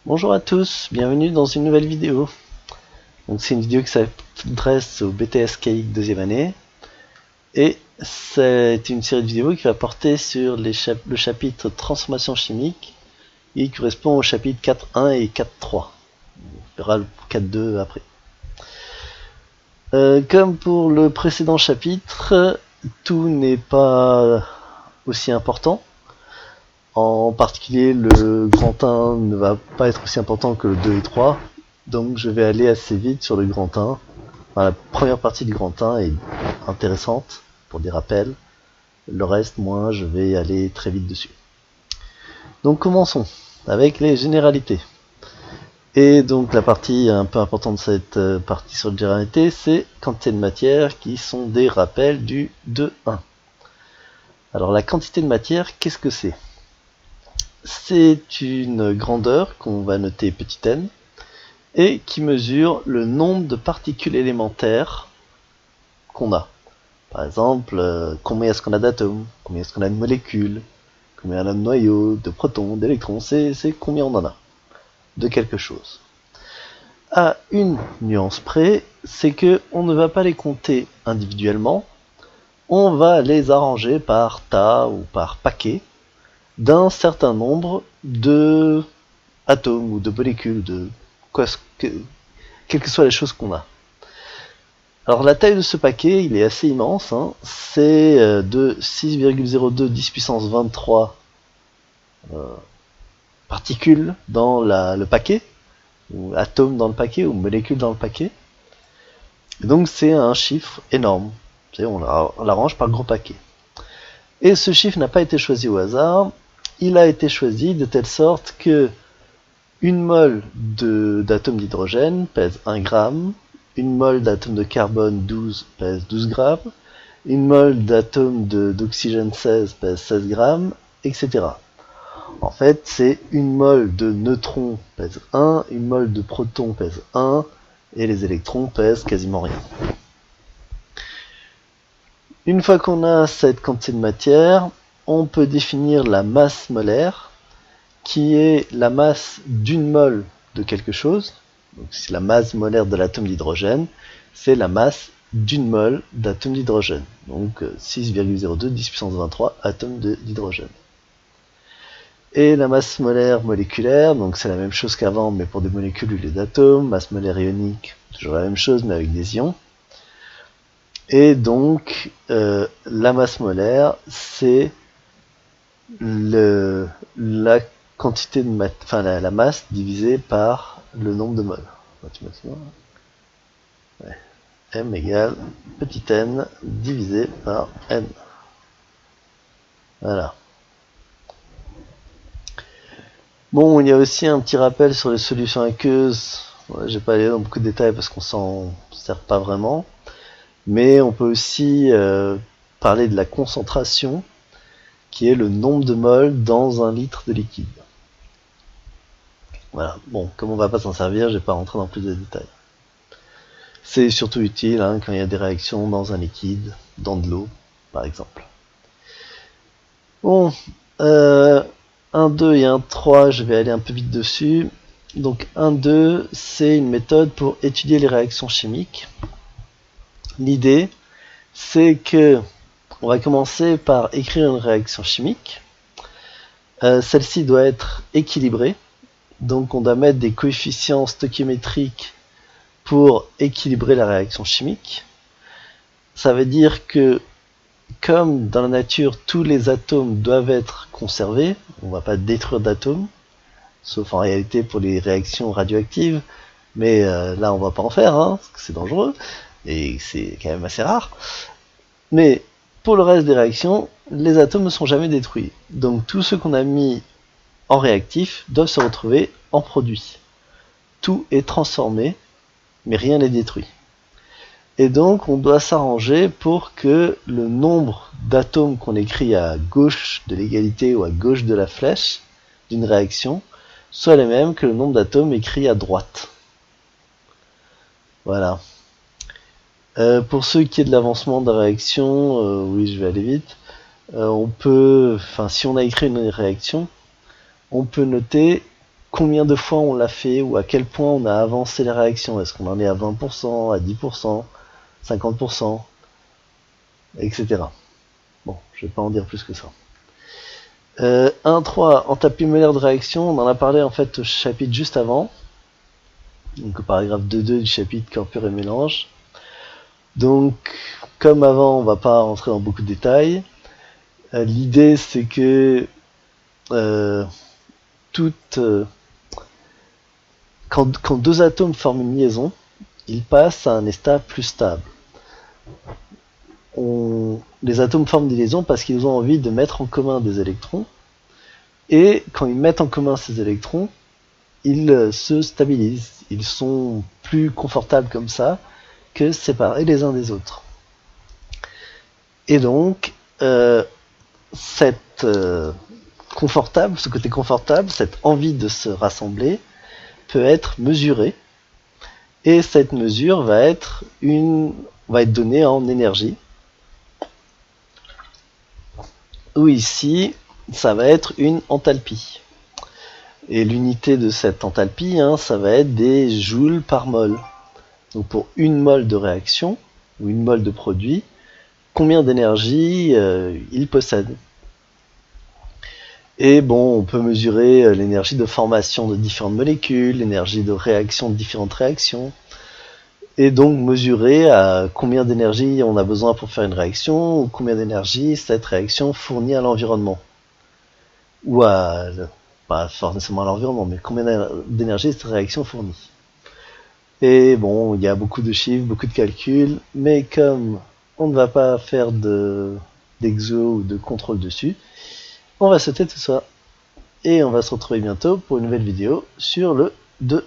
Bonjour à tous, bienvenue dans une nouvelle vidéo. Donc c'est une vidéo qui s'adresse au BTS CAIC deuxième année et c'est une série de vidéos qui va porter sur le chapitre transformation chimique et qui correspond au chapitre 4.1 et 4.3. On verra le 4.2 après. Comme pour le précédent chapitre, tout n'est pas aussi important. En particulier, le grand 1 ne va pas être aussi important que le 2 et 3. Donc je vais aller assez vite sur le grand 1. Enfin, la première partie du grand 1 est intéressante pour des rappels. Le reste, moi, je vais aller très vite dessus. Donc commençons avec les généralités. Et donc la partie un peu importante de cette partie sur les généralités, c'est quantité de matière qui sont des rappels du 2.1. Alors la quantité de matière, qu'est-ce que c'est ? C'est une grandeur qu'on va noter petit n et qui mesure le nombre de particules élémentaires qu'on a. Par exemple, combien est-ce qu'on a d'atomes, combien est-ce qu'on a de molécules, combien on a de noyaux, de protons, d'électrons, c'est combien on en a de quelque chose. À une nuance près, c'est que on ne va pas les compter individuellement, on va les arranger par tas ou par paquet d'un certain nombre de atomes ou de molécules, de quoi, quelles que soient les choses qu'on a. Alors la taille de ce paquet, il est assez immense, hein. C'est de 6,02 10 puissance 23 particules dans le paquet, ou atomes dans le paquet, ou molécules dans le paquet. Et donc c'est un chiffre énorme. On l'arrange par gros paquet. Et ce chiffre n'a pas été choisi au hasard, il a été choisi de telle sorte que une mole d'atome d'hydrogène pèse 1 gramme, une mole d'atome de carbone 12 pèse 12 grammes, une mole d'atome d'oxygène 16 pèse 16 grammes, etc. En fait, c'est une mole de neutrons pèse 1, une mole de protons pèse 1, et les électrons pèsent quasiment rien. Une fois qu'on a cette quantité de matière, on peut définir la masse molaire, qui est la masse d'une mole de quelque chose. Donc c'est la masse molaire de l'atome d'hydrogène, c'est la masse d'une mole d'atome d'hydrogène. Donc 6,02 10 puissance 23 atomes d'hydrogène. Et la masse molaire moléculaire, donc c'est la même chose qu'avant, mais pour des molécules au lieu d'atomes. Masse molaire ionique, toujours la même chose, mais avec des ions. Et donc, la masse molaire, c'est la quantité de la masse divisée par le nombre de moles. Mathématiquement, ouais. M égale petit n divisé par n. Voilà. Bon, il y a aussi un petit rappel sur les solutions aqueuses. Ouais, je vais pas aller dans beaucoup de détails parce qu'on s'en sert pas vraiment. Mais on peut aussi parler de la concentration, qui est le nombre de moles dans un litre de liquide. Voilà, bon, comme on va pas s'en servir, je vais pas rentrer dans plus de détails. C'est surtout utile quand il y a des réactions dans un liquide, dans de l'eau, par exemple. Bon, 1, 2 et 1, 3, je vais aller un peu vite dessus. Donc 1, 2, c'est une méthode pour étudier les réactions chimiques. L'idée, c'est que on va commencer par écrire une réaction chimique. Celle-ci doit être équilibrée. Donc on doit mettre des coefficients stoichiométriques pour équilibrer la réaction chimique. Ça veut dire que comme dans la nature, tous les atomes doivent être conservés, on ne va pas détruire d'atomes, sauf en réalité pour les réactions radioactives, mais là on ne va pas en faire, parce que c'est dangereux, et c'est quand même assez rare. Mais pour le reste des réactions, les atomes ne sont jamais détruits. Donc tout ce qu'on a mis en réactif doivent se retrouver en produit. Tout est transformé, mais rien n'est détruit. Et donc on doit s'arranger pour que le nombre d'atomes qu'on écrit à gauche de l'égalité ou à gauche de la flèche d'une réaction soit les mêmes que le nombre d'atomes écrits à droite. Voilà. Pour ce qui est de l'avancement de la réaction, oui je vais aller vite, si on a écrit une réaction, on peut noter combien de fois on l'a fait ou à quel point on a avancé les réactions. Est-ce qu'on en est à 20%, à 10%, 50%, etc. Bon, je vais pas en dire plus que ça. 1.3, enthalpie molaire de réaction, on en a parlé en fait au chapitre juste avant. Donc au paragraphe 2.2 du chapitre corps pur et mélange. Donc, comme avant, on va pas rentrer dans beaucoup de détails. L'idée, c'est que quand deux atomes forment une liaison, ils passent à un état plus stable. Les atomes forment des liaisons parce qu'ils ont envie de mettre en commun des électrons. Et quand ils mettent en commun ces électrons, ils se stabilisent. Ils sont plus confortables comme ça que séparés les uns des autres. Et donc, ce côté confortable, cette envie de se rassembler, peut être mesurée. Et cette mesure va être donnée en énergie. Ou ici, ça va être une enthalpie. Et l'unité de cette enthalpie, ça va être des joules par mol. Donc pour une mole de réaction, ou une mole de produit, combien d'énergie il possède. Et bon, on peut mesurer l'énergie de formation de différentes molécules, l'énergie de réaction de différentes réactions, et donc mesurer à combien d'énergie on a besoin pour faire une réaction, ou combien d'énergie cette réaction fournit à l'environnement. Ou pas forcément à l'environnement, mais combien d'énergie cette réaction fournit. Et bon, il y a beaucoup de chiffres, beaucoup de calculs, mais comme on ne va pas faire d'exo ou de contrôle dessus, on va sauter tout ça. Et on va se retrouver bientôt pour une nouvelle vidéo sur le 2.